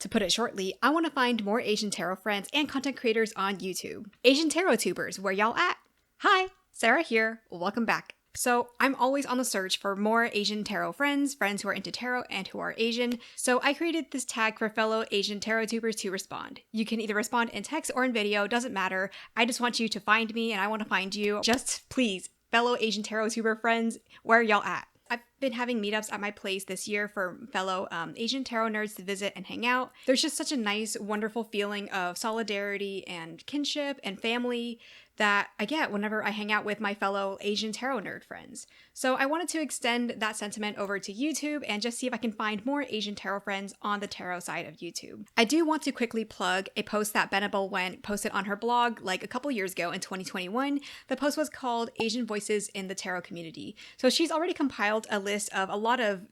To put it shortly, I want to find more Asian tarot friends and content creators on YouTube. Asian TarotTubers, where y'all at? Hi, Sarah here. Welcome back. So I'm always on the search for more Asian tarot friends who are into tarot and who are Asian. So I created this tag for fellow Asian TarotTubers to respond. You can either respond in text or in video, doesn't matter. I just want you to find me and I want to find you. Just please, fellow Asian TarotTuber friends, where y'all at? I've been having meetups at my place this year for fellow Asian tarot nerds to visit and hang out. There's just such a nice, wonderful feeling of solidarity and kinship and family that I get whenever I hang out with my fellow Asian tarot nerd friends. So I wanted to extend that sentiment over to YouTube and just see if I can find more Asian tarot friends on the tarot side of YouTube. I do want to quickly plug a post that Benebell Wen posted on her blog like a couple years ago in 2021. The post was called Asian Voices in the Tarot Community. So she's already compiled a list of a lot of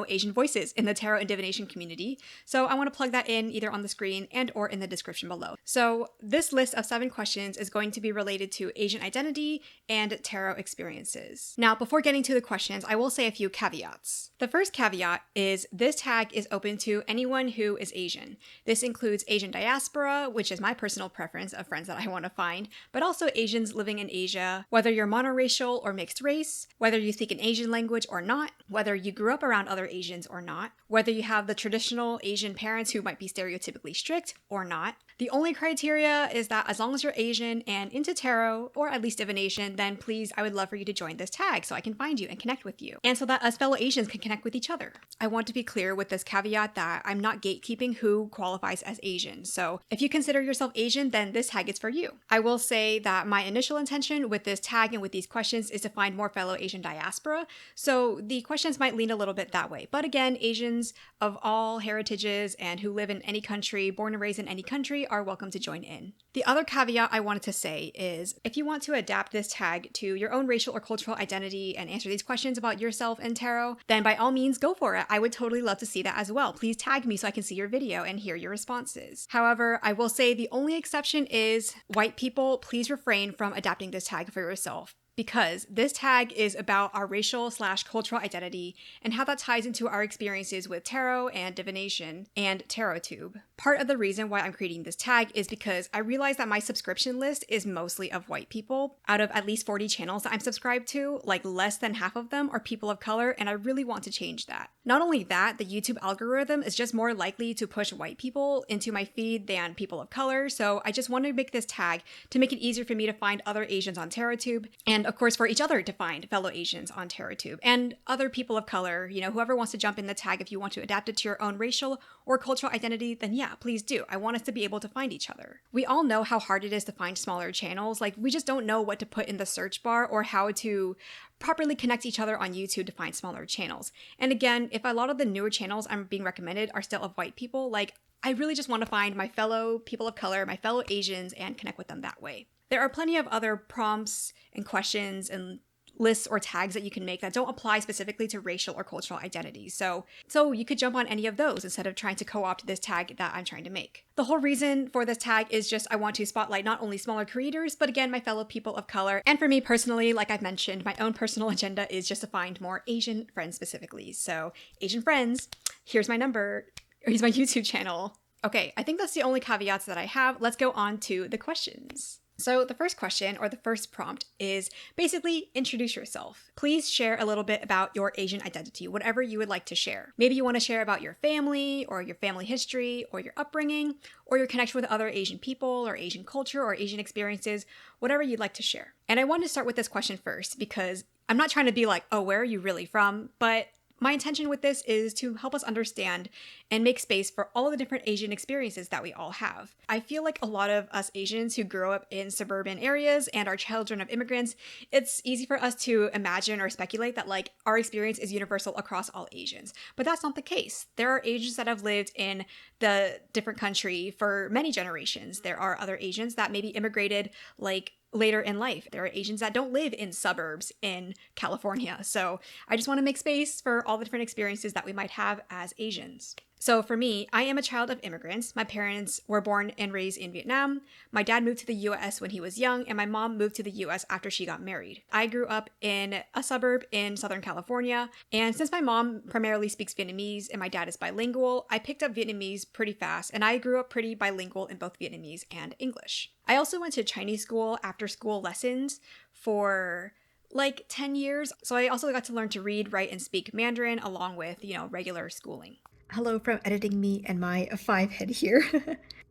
Asian voices in the tarot and divination community. So I want to plug that in either on the screen and or in the description below. So this list of 7 questions is going to be related to Asian identity and tarot experiences. Now, before getting to the questions, I will say a few caveats. The first caveat is this tag is open to anyone who is Asian. This includes Asian diaspora, which is my personal preference of friends that I want to find, but also Asians living in Asia, whether you're monoracial or mixed race, whether you speak an Asian language or not, whether you grew up around other Asians or not, whether you have the traditional Asian parents who might be stereotypically strict or not. The only criteria is that as long as you're Asian and into tarot, or at least divination, then please, I would love for you to join this tag so I can find you and connect with you, and so that us fellow Asians can connect with each other. I want to be clear with this caveat that I'm not gatekeeping who qualifies as Asian, so if you consider yourself Asian, then this tag is for you. I will say that my initial intention with this tag and with these questions is to find more fellow Asian diaspora, so the questions might lean a little bit that way. But again, Asians of all heritages and who live in any country, born and raised in any country, are welcome to join in. The other caveat I wanted to say is if you want to adapt this tag to your own racial or cultural identity and answer these questions about yourself and tarot, then by all means go for it. I would totally love to see that as well. Please tag me so I can see your video and hear your responses. However, I will say the only exception is white people, please refrain from adapting this tag for yourself, because this tag is about our racial/cultural identity and how that ties into our experiences with tarot and divination and TarotTube. Part of the reason why I'm creating this tag is because I realize that my subscription list is mostly of white people. Out of at least 40 channels that I'm subscribed to, like less than half of them are people of color, and I really want to change that. Not only that, the YouTube algorithm is just more likely to push white people into my feed than people of color, so I just wanted to make this tag to make it easier for me to find other Asians on TarotTube, and of course for each other to find fellow Asians on TarotTube, and other people of color, whoever wants to jump in the tag. If you want to adapt it to your own racial or cultural identity, then yeah, please do. I want us to be able to find each other. We all know how hard it is to find smaller channels. Like, we just don't know what to put in the search bar or how to properly connect each other on YouTube to find smaller channels. And again, if a lot of the newer channels I'm being recommended are still of white people, like, I really just want to find my fellow people of color, my fellow Asians, and connect with them that way. There are plenty of other prompts and questions and lists or tags that you can make that don't apply specifically to racial or cultural identities. So you could jump on any of those instead of trying to co-opt this tag that I'm trying to make. The whole reason for this tag is just I want to spotlight not only smaller creators, but again, my fellow people of color. And for me personally, like I've mentioned, my own personal agenda is just to find more Asian friends specifically. So Asian friends, here's my number, or here's my YouTube channel. Okay, I think that's the only caveats that I have. Let's go on to the questions. So the first question, or the first prompt, is basically introduce yourself. Please share a little bit about your Asian identity, whatever you would like to share. Maybe you want to share about your family, or your family history, or your upbringing, or your connection with other Asian people, or Asian culture, or Asian experiences, whatever you'd like to share. And I wanted to start with this question first, because I'm not trying to be like, oh, where are you really from? But my intention with this is to help us understand and make space for all the different Asian experiences that we all have. I feel like a lot of us Asians who grow up in suburban areas and are children of immigrants, it's easy for us to imagine or speculate that like our experience is universal across all Asians. But that's not the case. There are Asians that have lived in the different country for many generations. There are other Asians that maybe immigrated like later in life. There are Asians that don't live in suburbs in California. So I just want to make space for all the different experiences that we might have as Asians. So for me, I am a child of immigrants. My parents were born and raised in Vietnam. My dad moved to the US when he was young, and my mom moved to the US after she got married. I grew up in a suburb in Southern California, and since my mom primarily speaks Vietnamese and my dad is bilingual, I picked up Vietnamese pretty fast, and I grew up pretty bilingual in both Vietnamese and English. I also went to Chinese school after school lessons for like 10 years, so I also got to learn to read, write, and speak Mandarin along with, regular schooling. Hello from editing me and my 5 head here.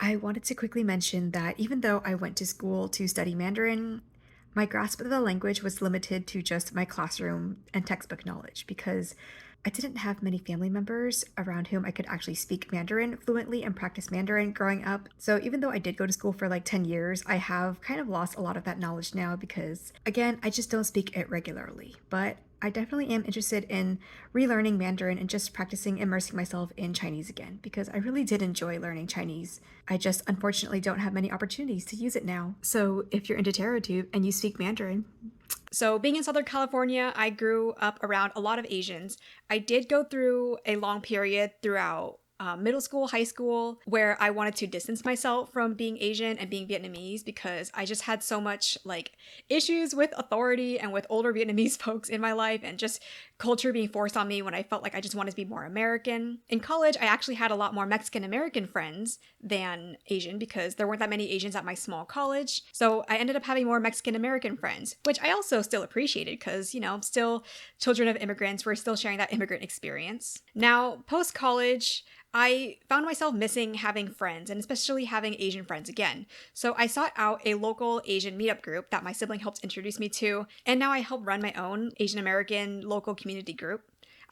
I wanted to quickly mention that even though I went to school to study Mandarin, my grasp of the language was limited to just my classroom and textbook knowledge because I didn't have many family members around whom I could actually speak Mandarin fluently and practice Mandarin growing up. So even though I did go to school for like 10 years, I have kind of lost a lot of that knowledge now because, again, I just don't speak it regularly. But I definitely am interested in relearning Mandarin and just practicing immersing myself in Chinese again because I really did enjoy learning Chinese. I just unfortunately don't have many opportunities to use it now. So if you're into TarotTube and you speak Mandarin. So being in Southern California, I grew up around a lot of Asians. I did go through a long period throughout middle school, high school, where I wanted to distance myself from being Asian and being Vietnamese because I just had so much issues with authority and with older Vietnamese folks in my life and just culture being forced on me when I felt like I just wanted to be more American. In college, I actually had a lot more Mexican American friends than Asian because there weren't that many Asians at my small college. So I ended up having more Mexican American friends, which I also still appreciated because, still children of immigrants, we're still sharing that immigrant experience. Now, post-college, I found myself missing having friends and especially having Asian friends again. So I sought out a local Asian meetup group that my sibling helped introduce me to, and now I help run my own Asian American local community group.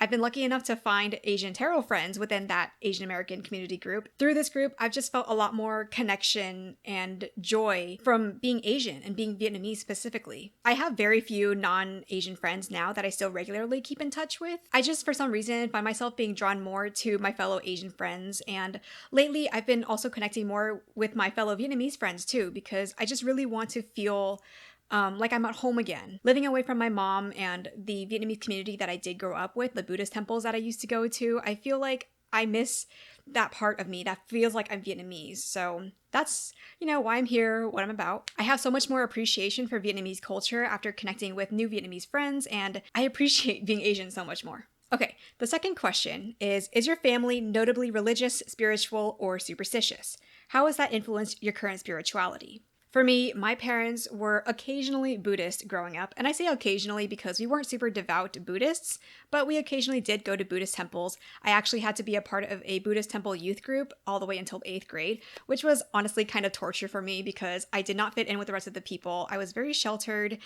I've been lucky enough to find Asian tarot friends within that Asian American community group. Through this group, I've just felt a lot more connection and joy from being Asian and being Vietnamese specifically. I have very few non-Asian friends now that I still regularly keep in touch with. I just, for some reason, find myself being drawn more to my fellow Asian friends, and lately I've been also connecting more with my fellow Vietnamese friends too, because I just really want to feel like I'm at home again. Living away from my mom and the Vietnamese community that I did grow up with, the Buddhist temples that I used to go to, I feel like I miss that part of me that feels like I'm Vietnamese. So that's, why I'm here, what I'm about. I have so much more appreciation for Vietnamese culture after connecting with new Vietnamese friends, and I appreciate being Asian so much more. Okay, the second question is your family notably religious, spiritual, or superstitious? How has that influenced your current spirituality? For me, my parents were occasionally Buddhist growing up, and I say occasionally because we weren't super devout Buddhists, but we occasionally did go to Buddhist temples. I actually had to be a part of a Buddhist temple youth group all the way until 8th grade, which was honestly kind of torture for me because I did not fit in with the rest of the people. I was very sheltered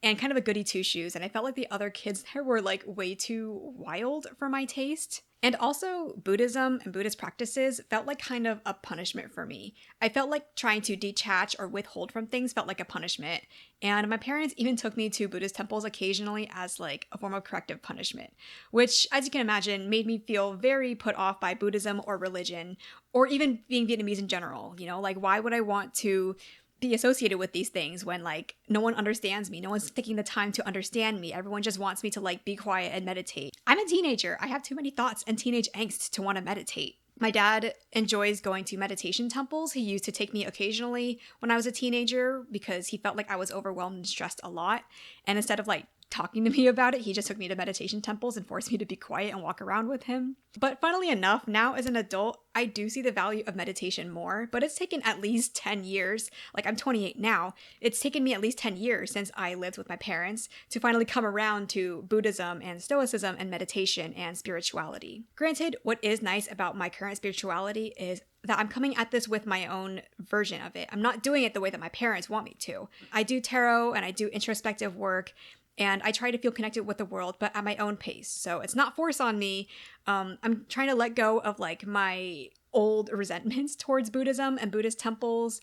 and kind of a goody two-shoes, and I felt like the other kids there were way too wild for my taste. And also, Buddhism and Buddhist practices felt like kind of a punishment for me. I felt like trying to detach or withhold from things felt like a punishment. And my parents even took me to Buddhist temples occasionally as a form of corrective punishment, which, as you can imagine, made me feel very put off by Buddhism or religion, or even being Vietnamese in general. Why would I want to be associated with these things when no one understands me, no one's taking the time to understand me, everyone just wants me to be quiet and meditate. I'm a teenager, I have too many thoughts and teenage angst to want to meditate. My dad enjoys going to meditation temples. He used to take me occasionally when I was a teenager because he felt like I was overwhelmed and stressed a lot, and instead of talking to me about it, he just took me to meditation temples and forced me to be quiet and walk around with him. But funnily enough, now as an adult, I do see the value of meditation more, but it's taken at least 10 years. I'm 28 now. It's taken me at least 10 years since I lived with my parents to finally come around to Buddhism and Stoicism and meditation and spirituality. Granted, what is nice about my current spirituality is that I'm coming at this with my own version of it. I'm not doing it the way that my parents want me to. I do tarot and I do introspective work, and I try to feel connected with the world, but at my own pace. So it's not forced on me. I'm trying to let go of my old resentments towards Buddhism and Buddhist temples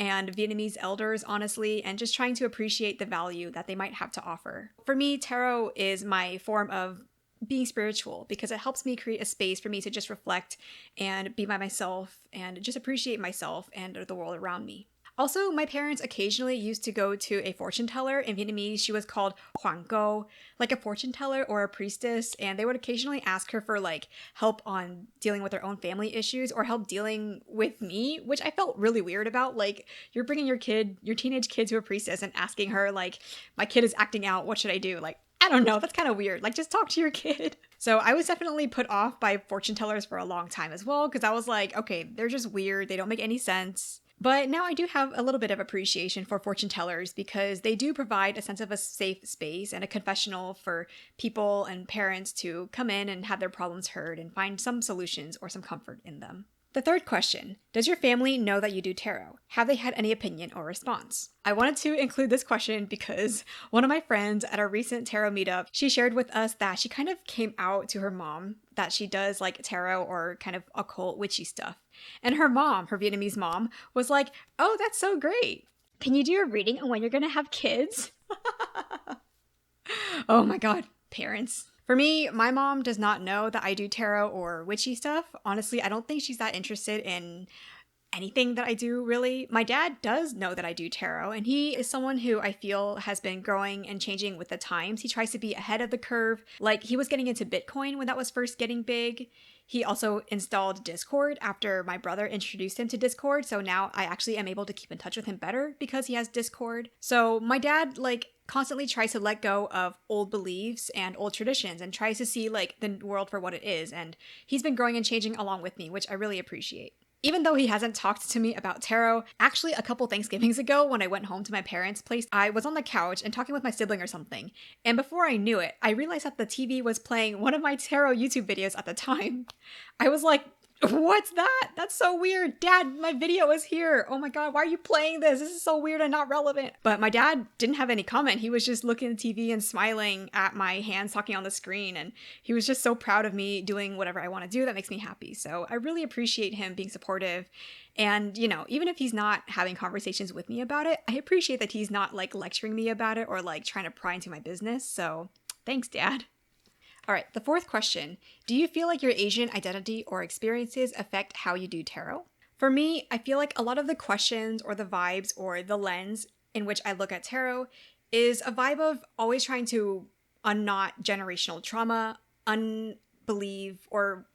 and Vietnamese elders, honestly, and just trying to appreciate the value that they might have to offer. For me, tarot is my form of being spiritual because it helps me create a space for me to just reflect and be by myself and just appreciate myself and the world around me. Also, my parents occasionally used to go to a fortune teller. In Vietnamese, she was called Hoàng Go, like a fortune teller or a priestess, and they would occasionally ask her for like help on dealing with their own family issues or help dealing with me, which I felt really weird about. Like, you're bringing your teenage kid to a priestess and asking her like, my kid is acting out, what should I do? Like, I don't know, that's kind of weird. Like, just talk to your kid. So I was definitely put off by fortune tellers for a long time as well, because I was like, okay, they're just weird. They don't make any sense. But now I do have a little bit of appreciation for fortune tellers because they do provide a sense of a safe space and a confessional for people and parents to come in and have their problems heard and find some solutions or some comfort in them. The third question, does your family know that you do tarot? Have they had any opinion or response? I wanted to include this question because one of my friends at a recent tarot meetup, she shared with us that she kind of came out to her mom that she does like tarot or kind of occult witchy stuff. And her mom, her Vietnamese mom, was like, oh, that's so great. Can you do a reading on when you're gonna have kids? Oh my God, parents. For me, my mom does not know that I do tarot or witchy stuff. Honestly, I don't think she's that interested in anything that I do, really. My dad does know that I do tarot, and he is someone who I feel has been growing and changing with the times. He tries to be ahead of the curve. Like, he was getting into Bitcoin when that was first getting big. He also installed Discord after my brother introduced him to Discord, so now I actually am able to keep in touch with him better because he has Discord. So my dad, like, constantly tries to let go of old beliefs and old traditions and tries to see, like, the world for what it is, and he's been growing and changing along with me, which I really appreciate. Even though he hasn't talked to me about tarot, actually a couple Thanksgivings ago when I went home to my parents' place, I was on the couch and talking with my sibling or something. And before I knew it, I realized that the TV was playing one of my tarot YouTube videos at the time. I was like, what's that? That's so weird. Dad, my video is here. Oh my God, why are you playing this? This is so weird and not relevant. But my dad didn't have any comment. He was just looking at the TV and smiling at my hands talking on the screen. And he was just so proud of me doing whatever I want to do. That makes me happy. So I really appreciate him being supportive. And, you know, even if he's not having conversations with me about it, I appreciate that he's not like lecturing me about it or like trying to pry into my business. So thanks, Dad. All right, the fourth question. Do you feel like your Asian identity or experiences affect how you do tarot? For me, I feel like a lot of the questions or the vibes or the lens in which I look at tarot is a vibe of always trying to unknot generational trauma, unbelieve, or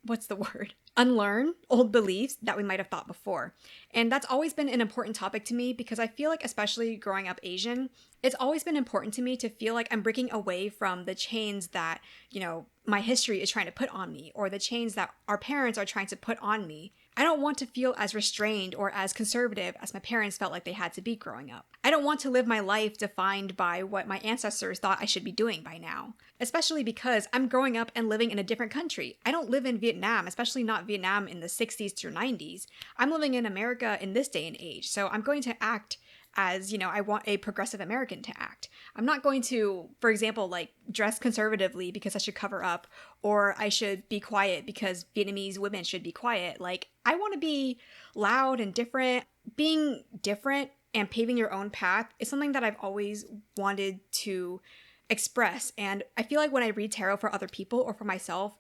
what's the word? Unlearn old beliefs that we might have thought before. And that's always been an important topic to me because I feel like, especially growing up Asian, it's always been important to me to feel like I'm breaking away from the chains that, you know, my history is trying to put on me or the chains that our parents are trying to put on me. I don't want to feel as restrained or as conservative as my parents felt like they had to be growing up. I don't want to live my life defined by what my ancestors thought I should be doing by now, especially because I'm growing up and living in a different country. I don't live in Vietnam, especially not Vietnam in the 60s to 90s. I'm living in America in this day and age, so I'm going to act as, you know, I want a progressive American to act. I'm not going to, for example, like dress conservatively because I should cover up, or I should be quiet because Vietnamese women should be quiet. Like, I want to be loud and different. Being different and paving your own path is something that I've always wanted to express. And I feel like when I read tarot for other people or for myself,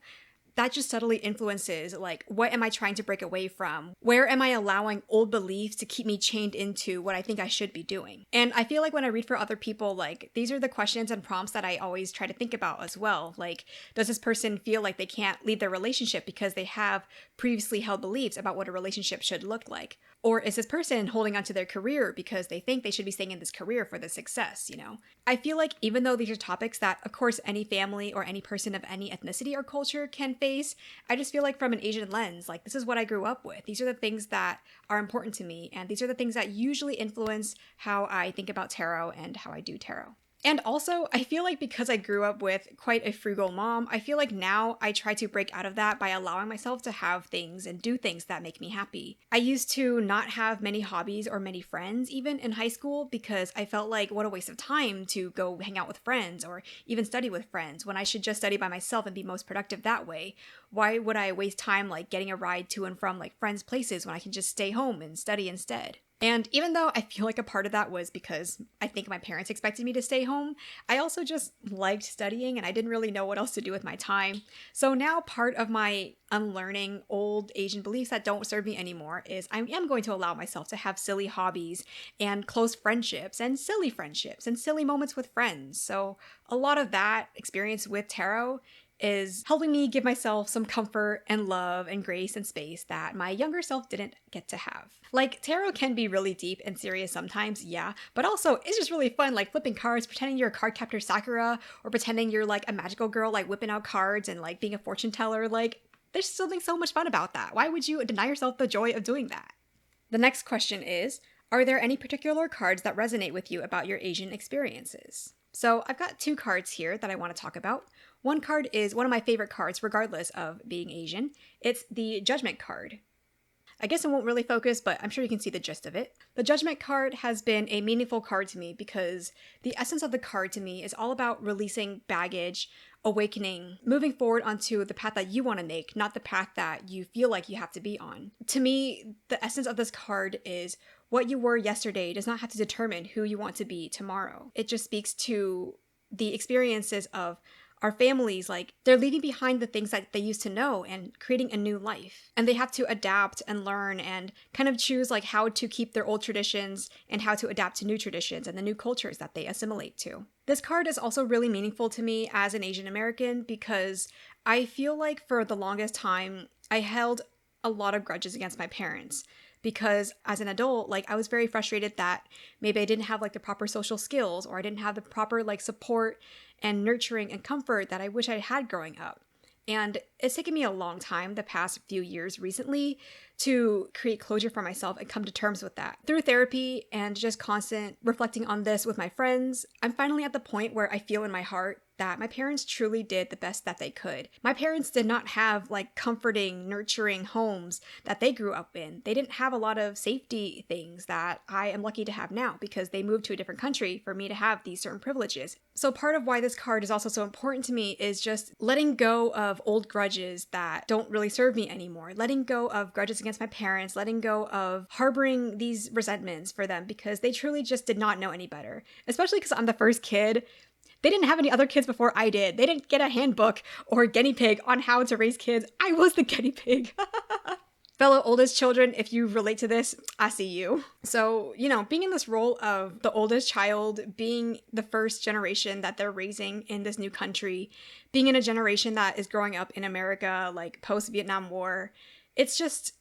that just subtly influences, like, what am I trying to break away from? Where am I allowing old beliefs to keep me chained into what I think I should be doing? And I feel like when I read for other people, like, these are the questions and prompts that I always try to think about as well. Like, does this person feel like they can't leave their relationship because they have previously held beliefs about what a relationship should look like? Or is this person holding onto their career because they think they should be staying in this career for the success, you know? I feel like even though these are topics that, of course, any family or any person of any ethnicity or culture can face, I just feel like from an Asian lens, like, this is what I grew up with. These are the things that are important to me, and these are the things that usually influence how I think about tarot and how I do tarot. And also, I feel like because I grew up with quite a frugal mom, I feel like now I try to break out of that by allowing myself to have things and do things that make me happy. I used to not have many hobbies or many friends even in high school because I felt like what a waste of time to go hang out with friends or even study with friends when I should just study by myself and be most productive that way. Why would I waste time like getting a ride to and from like friends' places when I can just stay home and study instead? And even though I feel like a part of that was because I think my parents expected me to stay home, I also just liked studying and I didn't really know what else to do with my time. So now part of my unlearning old Asian beliefs that don't serve me anymore is I am going to allow myself to have silly hobbies and close friendships and silly moments with friends. So a lot of that experience with tarot is helping me give myself some comfort and love and grace and space that my younger self didn't get to have. Like, tarot can be really deep and serious sometimes, yeah, but also it's just really fun, like flipping cards, pretending you're a card captor Sakura, or pretending you're like a magical girl, like whipping out cards and like being a fortune teller. Like, there's something so much fun about that. Why would you deny yourself the joy of doing that? The next question is, are there any particular cards that resonate with you about your Asian experiences? So I've got 2 cards here that I want to talk about. One card is one of my favorite cards, regardless of being Asian. It's the Judgment card. I guess I won't really focus, but I'm sure you can see the gist of it. The Judgment card has been a meaningful card to me because the essence of the card to me is all about releasing baggage, awakening, moving forward onto the path that you want to make, not the path that you feel like you have to be on. To me, the essence of this card is what you were yesterday does not have to determine who you want to be tomorrow. It just speaks to the experiences of our families, like they're leaving behind the things that they used to know and creating a new life. And they have to adapt and learn and kind of choose like how to keep their old traditions and how to adapt to new traditions and the new cultures that they assimilate to. This card is also really meaningful to me as an Asian American because I feel like for the longest time, I held a lot of grudges against my parents. Because as an adult, like I was very frustrated that maybe I didn't have like the proper social skills or I didn't have the proper like support and nurturing and comfort that I wish I had growing up. And it's taken me a long time, the past few years recently, to create closure for myself and come to terms with that. Through therapy and just constant reflecting on this with my friends, I'm finally at the point where I feel in my heart that my parents truly did the best that they could. My parents did not have like comforting, nurturing homes that they grew up in. They didn't have a lot of safety things that I am lucky to have now because they moved to a different country for me to have these certain privileges. So part of why this card is also so important to me is just letting go of old grudges that don't really serve me anymore. Letting go of grudges against my parents, letting go of harboring these resentments for them because they truly just did not know any better. Especially because I'm the first kid. They didn't have any other kids before I did. They didn't get a handbook or a guinea pig on how to raise kids. I was the guinea pig. Fellow oldest children, if you relate to this, I see you. So, being in this role of the oldest child, being the first generation that they're raising in this new country, being in a generation that is growing up in America, like post-Vietnam War, it's just,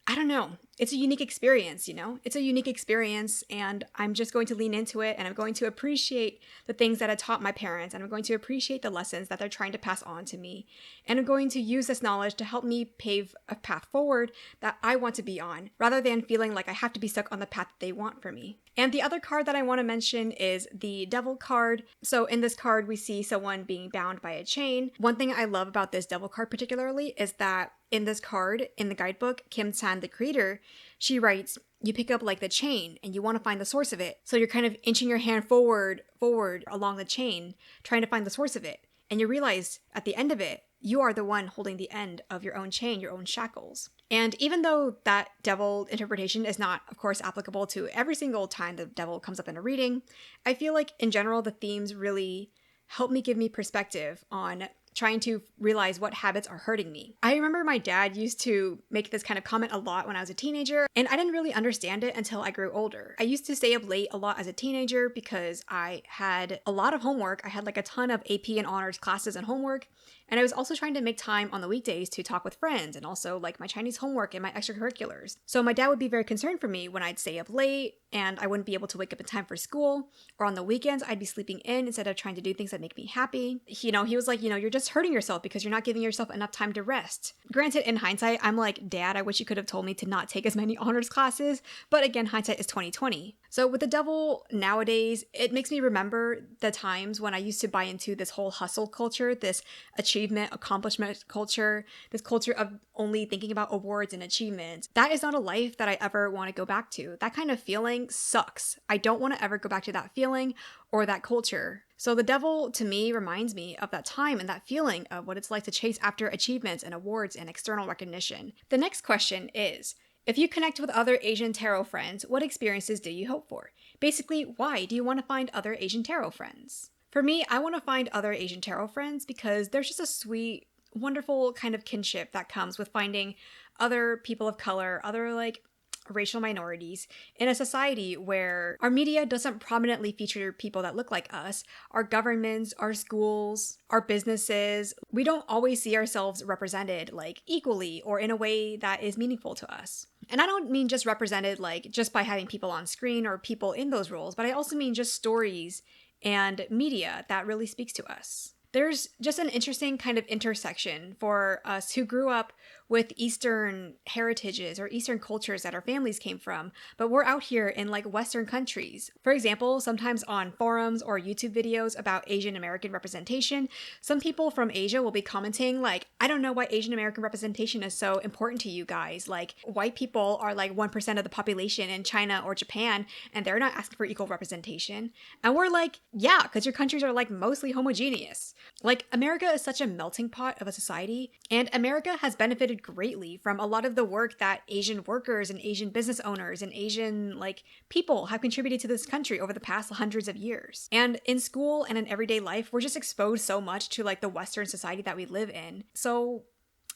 I don't know. It's a unique experience, It's a unique experience, and I'm just going to lean into it, and I'm going to appreciate the things that I taught my parents, and I'm going to appreciate the lessons that they're trying to pass on to me. And I'm going to use this knowledge to help me pave a path forward that I want to be on, rather than feeling like I have to be stuck on the path that they want for me. And the other card that I want to mention is the Devil card. So in this card, we see someone being bound by a chain. One thing I love about this Devil card particularly is that in this card, in the guidebook, Kim San, the creator, she writes, you pick up like the chain and you want to find the source of it. So you're kind of inching your hand forward along the chain, trying to find the source of it. And you realize at the end of it, you are the one holding the end of your own chain, your own shackles. And even though that devil interpretation is not, of course, applicable to every single time the devil comes up in a reading, I feel like in general, the themes really help me give me perspective on trying to realize what habits are hurting me. I remember my dad used to make this kind of comment a lot when I was a teenager, and I didn't really understand it until I grew older. I used to stay up late a lot as a teenager because I had a lot of homework. I had like a ton of AP and honors classes and homework, and I was also trying to make time on the weekdays to talk with friends and also like my Chinese homework and my extracurriculars. So my dad would be very concerned for me when I'd stay up late and I wouldn't be able to wake up in time for school, or on the weekends I'd be sleeping in instead of trying to do things that make me happy. He was like, you're just hurting yourself because you're not giving yourself enough time to rest. Granted, in hindsight, I'm like, Dad, I wish you could have told me to not take as many honors classes, but again, hindsight is 2020. So with the devil nowadays, it makes me remember the times when I used to buy into this whole hustle culture, this achievement, accomplishment culture, this culture of only thinking about awards and achievements. That is not a life that I ever want to go back to. That kind of feeling sucks. I don't want to ever go back to that feeling or that culture. So the devil, to me, reminds me of that time and that feeling of what it's like to chase after achievements and awards and external recognition. The next question is If you connect with other Asian tarot friends, what experiences do you hope for? Basically, why do you want to find other Asian tarot friends? For me, I want to find other Asian tarot friends because there's just a sweet, wonderful kind of kinship that comes with finding other people of color, other like racial minorities in a society where our media doesn't prominently feature people that look like us, our governments, our schools, our businesses. We don't always see ourselves represented like equally or in a way that is meaningful to us. And I don't mean just represented like just by having people on screen or people in those roles, but I also mean just stories and media that really speaks to us. There's just an interesting kind of intersection for us who grew up with Eastern heritages or Eastern cultures that our families came from, but we're out here in like Western countries. For example, sometimes on forums or YouTube videos about Asian American representation, some people from Asia will be commenting like, I don't know why Asian American representation is so important to you guys. Like, white people are like 1% of the population in China or Japan, and they're not asking for equal representation. And we're like, yeah, because your countries are like mostly homogeneous. Like, America is such a melting pot of a society, and America has benefited greatly from a lot of the work that Asian workers and Asian business owners and Asian like people have contributed to this country over the past hundreds of years. And in school and in everyday life, we're just exposed so much to like the Western society that we live in. So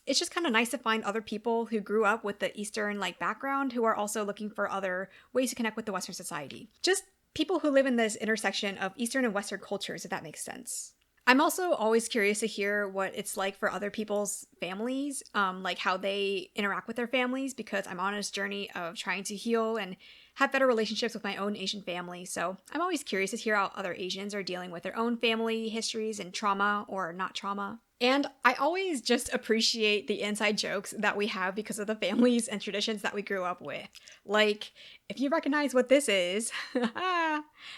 it's just kind of nice to find other people who grew up with the Eastern like background who are also looking for other ways to connect with the Western society. Just people who live in this intersection of Eastern and Western cultures, if that makes sense. I'm also always curious to hear what it's like for other people's families, like how they interact with their families, because I'm on this journey of trying to heal and have better relationships with my own Asian family. So I'm always curious to hear how other Asians are dealing with their own family histories and trauma or not trauma. And I always just appreciate the inside jokes that we have because of the families and traditions that we grew up with. Like, if you recognize what this is,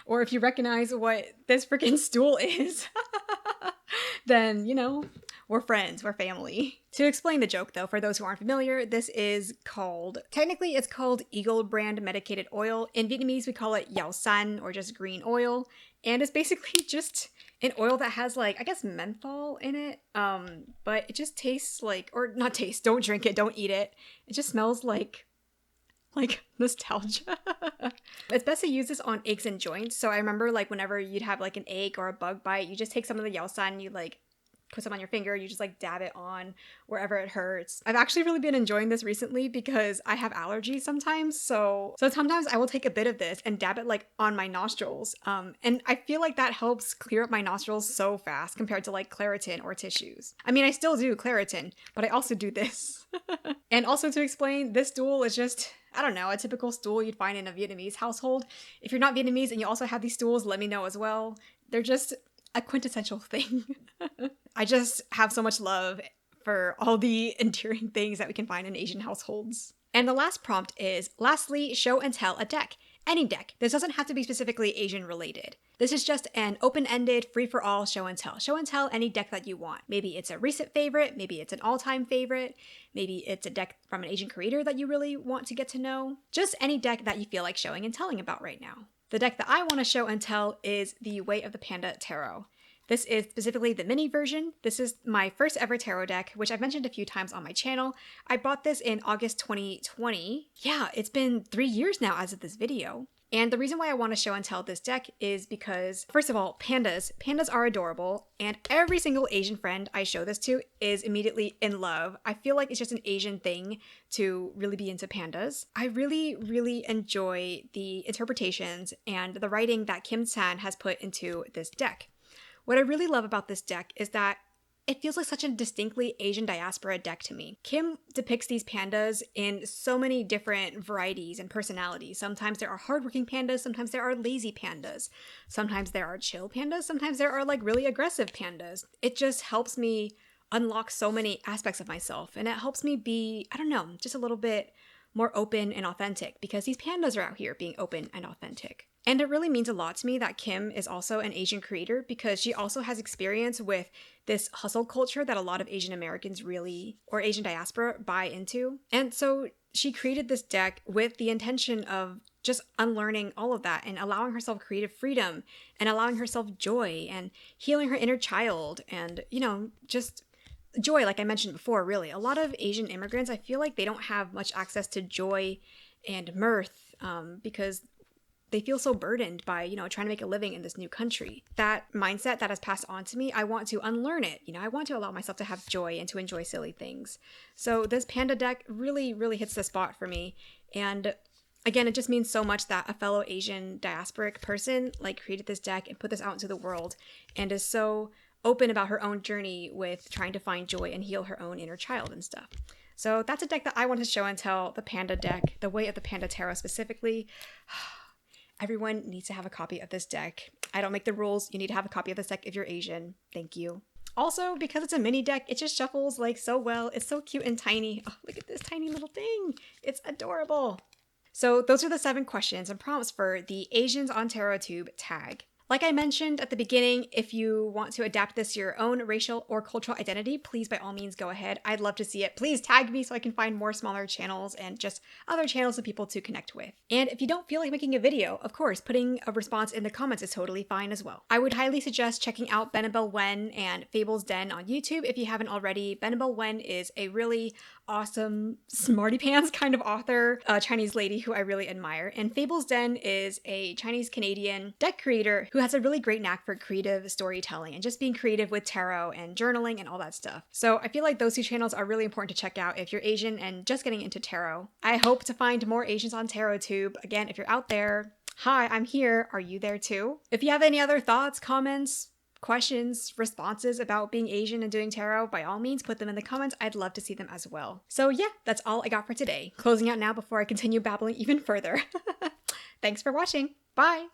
or if you recognize what this freaking stool is, then, you know, we're friends, we're family. To explain the joke though, for those who aren't familiar, this is called, technically it's called Eagle brand medicated oil. In Vietnamese, we call it Yao San or just green oil. And it's basically just an oil that has like, I guess menthol in it. But it just tastes like, or not taste, don't drink it, don't eat it. It just smells like nostalgia. It's best to use this on aches and joints. So I remember like whenever you'd have like an ache or a bug bite, you just take some of the Yao San, you like put some on your finger, you just like dab it on wherever it hurts. I've actually really been enjoying this recently because I have allergies sometimes. So sometimes I will take a bit of this and dab it like on my nostrils. And I feel like that helps clear up my nostrils so fast compared to like Claritin or tissues. I mean, I still do Claritin, but I also do this. And also to explain, this stool is just, I don't know, a typical stool you'd find in a Vietnamese household. If you're not Vietnamese and you also have these stools, let me know as well. They're just a quintessential thing. I just have so much love for all the endearing things that we can find in Asian households. And the last prompt is, lastly, show and tell a deck. Any deck. This doesn't have to be specifically Asian related. This is just an open-ended, free-for-all show and tell. Show and tell any deck that you want. Maybe it's a recent favorite, maybe it's an all-time favorite, maybe it's a deck from an Asian creator that you really want to get to know. Just any deck that you feel like showing and telling about right now. The deck that I want to show and tell is the Way of the Panda Tarot. This is specifically the mini version. This is my first ever tarot deck, which I've mentioned a few times on my channel. I bought this in August 2020. Yeah, it's been 3 years now as of this video. And the reason why I want to show and tell this deck is because, first of all, pandas. Pandas are adorable, and every single Asian friend I show this to is immediately in love. I feel like it's just an Asian thing to really be into pandas. I really, really enjoy the interpretations and the writing that Kim San has put into this deck. What I really love about this deck is that it feels like such a distinctly Asian diaspora deck to me. Kim depicts these pandas in so many different varieties and personalities. Sometimes there are hardworking pandas, sometimes there are lazy pandas, sometimes there are chill pandas, sometimes there are like really aggressive pandas. It just helps me unlock so many aspects of myself, and it helps me be, I don't know, just a little bit more open and authentic because these pandas are out here being open and authentic. And it really means a lot to me that Kim is also an Asian creator because she also has experience with this hustle culture that a lot of Asian Americans really, or Asian diaspora, buy into. And so she created this deck with the intention of just unlearning all of that and allowing herself creative freedom and allowing herself joy and healing her inner child and, you know, just joy, like I mentioned before, really. A lot of Asian immigrants, I feel like they don't have much access to joy and mirth because they feel so burdened by, trying to make a living in this new country. That mindset that has passed on to me, I want to unlearn it. I want to allow myself to have joy and to enjoy silly things. So this panda deck really, really hits the spot for me. And again, it just means so much that a fellow Asian diasporic person created this deck and put this out into the world and is so open about her own journey with trying to find joy and heal her own inner child and stuff. So that's a deck that I want to show and tell, the Panda deck, the Way of the Panda Tarot specifically. Everyone needs to have a copy of this deck. I don't make the rules. You need to have a copy of this deck if you're Asian. Thank you. Also, because it's a mini deck, it just shuffles so well. It's so cute and tiny. Oh, look at this tiny little thing. It's adorable. So those are the 7 questions and prompts for the Asians on TarotTube tag. Like I mentioned at the beginning, if you want to adapt this to your own racial or cultural identity, please by all means go ahead. I'd love to see it. Please tag me so I can find more smaller channels and just other channels of people to connect with. And if you don't feel like making a video, of course, putting a response in the comments is totally fine as well. I would highly suggest checking out Benebell Wen and Fable's Den on YouTube if you haven't already. Benebell Wen is a really awesome smarty pants kind of author, a Chinese lady who I really admire. And Fable's Den is a Chinese Canadian deck creator who has a really great knack for creative storytelling and just being creative with tarot and journaling and all that stuff. So I feel like those 2 channels are really important to check out if you're Asian and just getting into tarot. I hope to find more Asians on TarotTube. Again, if you're out there, hi, I'm here. Are you there too? If you have any other thoughts, comments, questions, responses about being Asian and doing tarot, by all means, put them in the comments. I'd love to see them as well. So yeah, that's all I got for today. Closing out now before I continue babbling even further. Thanks for watching. Bye!